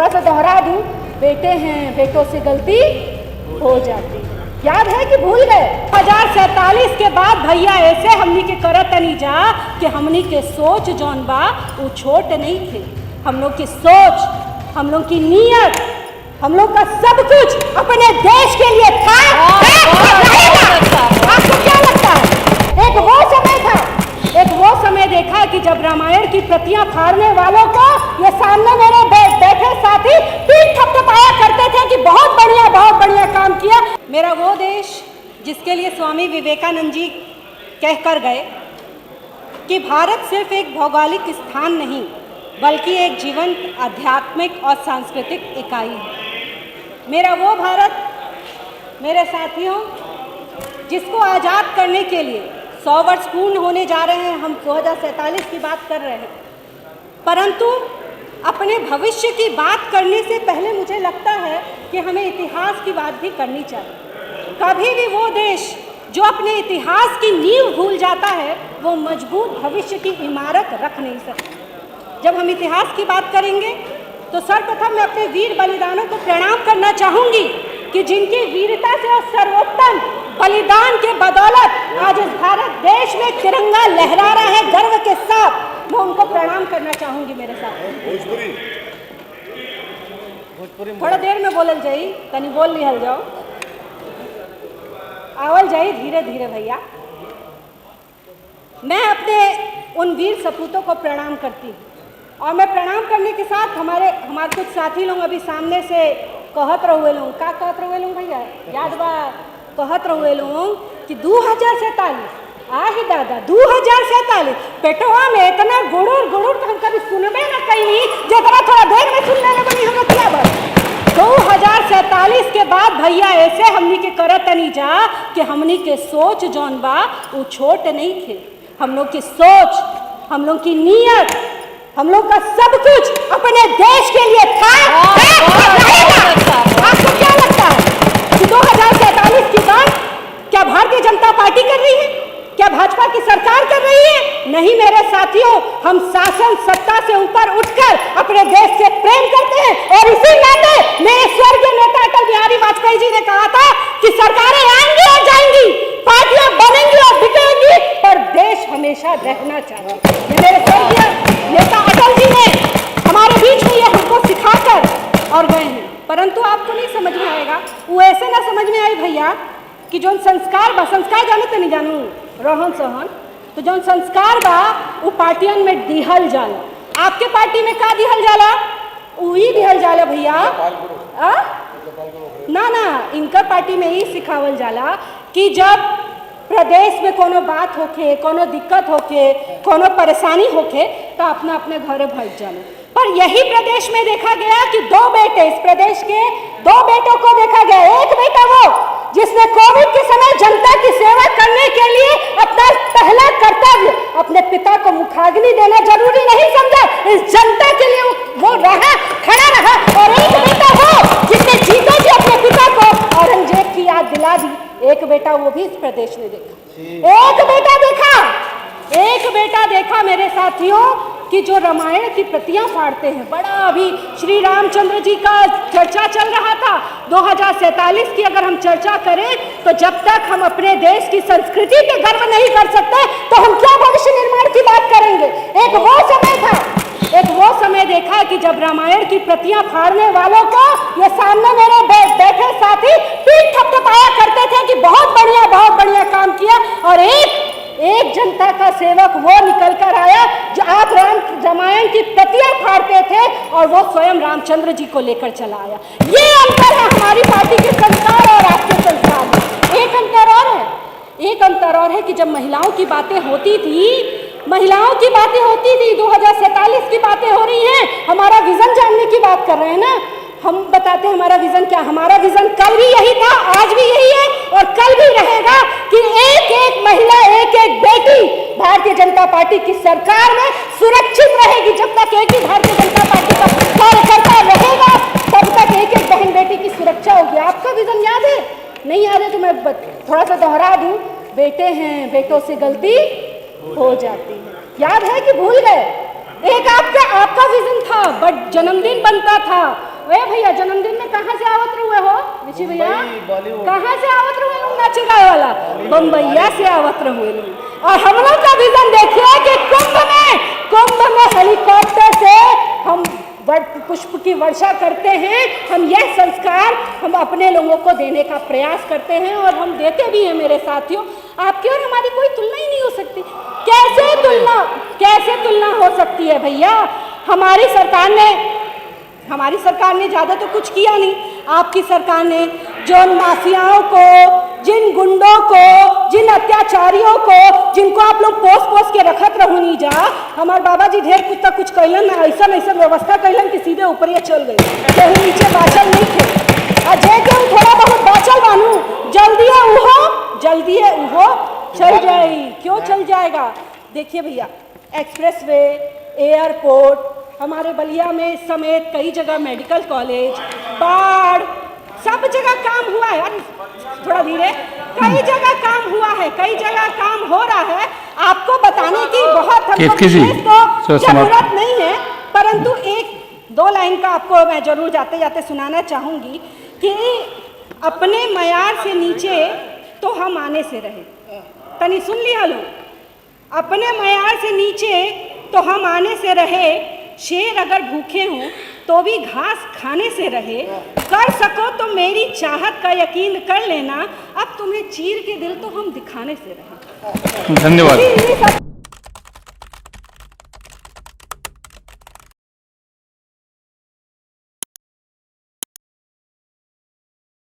थोड़ा सा दोहरा दूं, बेटे हैं बेटों से गलती हो जाती है। याद है कि भूल गए? 2047 के बाद भैया ऐसे हमनी के करत नहीं जा कि हमनी के सोच जौन बा वो छोट नहीं थे। हम लोग की सोच, हम लोग की नीयत, हम लोग का सब कुछ अपने देश के लिए था। आपको क्या लगता है? एक वो समय देखा कि जब रामायण की प्रतियां फाड़ने वालों को ये सामने मेरे बैठे साथी पीठ थपथपाया करते थे कि बहुत बढ़िया काम किया। मेरा वो देश जिसके लिए स्वामी विवेकानंद जी कहकर गए कि भारत सिर्फ एक भौगोलिक स्थान नहीं बल्कि एक जीवंत आध्यात्मिक और सांस्कृतिक इकाई है। मेरा वो भारत, मेरे साथियों, जिसको आज़ाद करने के लिए 100 वर्ष पूर्ण होने जा रहे हैं। हम 2047 की बात कर रहे हैं, परंतु अपने भविष्य की बात करने से पहले मुझे लगता है कि हमें इतिहास की बात भी करनी चाहिए। कभी भी वो देश जो अपने इतिहास की नींव भूल जाता है वो मजबूत भविष्य की इमारत रख नहीं सकता। जब हम इतिहास की बात करेंगे तो सर्वप्रथम मैं अपने वीर बलिदानों को प्रणाम करना चाहूँगी कि जिनकी वीरता से और सर्वोत्तम बलिदान के बदौलत आज इस भारत देश में तिरंगा लहरा रहा है गर्व के साथ। मैं उनको प्रणाम करना चाहूँगी। मेरे साथ भोजपुरी थोड़ा देर में बोलल जाई, तनी बोल लिहल जाओ, आवल जाई धीरे धीरे भैया। मैं अपने उन वीर सपूतों को प्रणाम करती हूँ और मैं प्रणाम करने के साथ हमारे कुछ साथी लोग अभी सामने से कहत रहुए लोग, का कहत रहुए लोग भैया याद बा? कहत रहुए लोग कि 2047 आही दादा 2047 पेटवा में इतना गुड़ुर तो हम कभी सुनबे ना कहीं, जितना थोड़ा देर में सुनने में बनी हम क्या बात। 2047 के बाद भैया ऐसे हमनी के करत नहीं जा कि हमनी के सोच जौन बा वो छोट नहीं थे। हम लोग की सोच, हम लोग की नीयत, हम लोग का सब कुछ अपने देश के लिए था। आपको क्या लगता है कि 2047 की बात क्या भारतीय जनता पार्टी कर रही है? क्या भाजपा की सरकार कर रही है? नहीं मेरे साथियों, हम शासन सत्ता से ऊपर उठकर अपने देश से प्रेम करते हैं और इसी नाते मेरे स्वर्गीय नेता अटल बिहारी वाजपेयी जी ने कहा था कि सरकारें आएंगी और जाएंगी, पार्टियां बनेंगी और बिकेंगी, पर देश हमेशा रहना चाहिए। ये मेरे स्वर्गीय नेता अटल जी ने हमारे बीच में ये हमको सिखाकर और गए हैं। परंतु आपको नहीं समझ में आएगा, वो ऐसे ना समझ में आई भैया कि जो संस्कार बा, संस्कार जाने तो नहीं जानू रहन सहन, तो जो संस्कार बा वो पार्टियन में दिहल जाला। आपके पार्टी में का दिहल जाला? वही दिहल जाला भैया। ना इनका पार्टी में ही सिखावल जाला कि जब प्रदेश में कोनो बात होके, कोनो दिक्कत होके, कोनो परेशानी होके तो अपना अपने घर भाग जाना। पर यही प्रदेश में देखा गया कि 2 बेटे, इस प्रदेश के 2 बेटों को देखा गया। एक बेटा वो जिसने कोविड के समय जनता की सेवा करने के लिए अपना पहला कर्तव्य अपने पिता को मुखाग्नि देना जरूरी नहीं समझा, इस जनता के लिए वो खड़ा रहा। और एक बेटा वो जिसने जीतो जी अपने पिता को औरंगजेब की याद दिला दी। एक बेटा वो भी इस प्रदेश में देखा। एक बेटा देखा मेरे साथियों कि जो रामायण की प्रतियां फाड़ते हैं। बड़ा अभी श्री रामचंद्र जी का चर्चा चल रहा था। 2047 की अगर हम चर्चा करें तो जब तक हम अपने देश की संस्कृति पे गर्व नहीं कर सकते तो हम क्या भविष्य निर्माण की बात करेंगे। एक वो समय देखा कि जब रामायण की प्रतियां फाड़ने वालों को ये सामने मेरे बैठे साथी पीठ थपथपाया करते थे कि बहुत बढ़िया काम किया। और एक जनता का सेवक वो निकल कर आया जो आप रामायण की प्रतियां फाड़ते थे और वो स्वयं रामचंद्र जी को लेकर चला आया। ये अंतर है हमारी पार्टी के संस्कार और आपके संस्कार में। एक अंतर और है कि जब महिलाओं की बातें होती थी 2047 की बातें हो रही हैं, हमारा विजन जानने की बात कर रहे हैं ना। हम बताते हैं हमारा विजन क्या। हमारा विजन कल भी यही था, आज भी यही है और कल भी रहेगा कि एक महिला, एक बेटी भारतीय जनता पार्टी की सरकार में सुरक्षित रहेगी। जब तक एक ही भारतीय जनता पार्टी का कार्यकर्ता रहेगा तब तक एक बहन बेटी की सुरक्षा होगी। आपका विजन याद है? नहीं याद है तो मैं थोड़ा सा दोहरा दूं, बेटे हैं बेटों से गलती हो जाती है। याद है कि भूल गए? एक आपका विजन था, बट जन्मदिन बनता था ए भैया जन्मदिन में कहाँ से आवत रहुए हो ऋषि भैया? कहाँ से आवत रहुए लोग नाचे गाए वाला? बम्बैया से आवत रहुए लोग। और हम लोग का विजन देखिए कि कुंभ में हेलीकॉप्टर से हम पुष्प की वर्षा करते हैं। हम यह संस्कार हम अपने लोगों को देने का प्रयास करते हैं और हम देते भी हैं मेरे साथियों। आपकी और हमारी कोई तुलना ही नहीं हो सकती। कैसे तुलना हो सकती है भैया? हमारी सरकार ने ज़्यादा तो कुछ किया नहीं। आपकी सरकार ने जो माफियाओं को, जिन गुंडों को, जिन अत्याचारियों को, जिनको आप लोग पोस के रखत रहू नहीं जा, हमारे बाबा जी ढेर कुछ कैलन, ऐसा व्यवस्था कैलन कि सीधे ऊपर ये चल गई, केहू नीचे बाचल नहीं थे। और जे केहू थोड़ा बहुत बाचल बानू, जल्दी है उहो चल जाएगी। क्यों चल जाएगा? देखिए भैया, एक्सप्रेसवे, एयरपोर्ट, हमारे बलिया में समेत कई जगह मेडिकल कॉलेज, बाढ़, सब जगह काम हुआ है। थोड़ा धीरे। कई जगह काम हुआ है, कई जगह काम हो रहा है। आपको बताने की बहुत हमको तो जरूरत नहीं है, परंतु एक दो लाइन का आपको मैं जरूर जाते जाते सुनाना चाहूँगी कि अपने मयार से नीचे तो हम आने से रहे। तनी सुन लिया लो। अपने मयार से नीचे तो हम आने से रहे, शेर अगर भूखे हों तो भी घास खाने से रहे। कर सको तो मेरी चाहत का यकीन कर लेना, अब तुम्हें चीर के दिल तो हम दिखाने से रहे। धन्यवाद।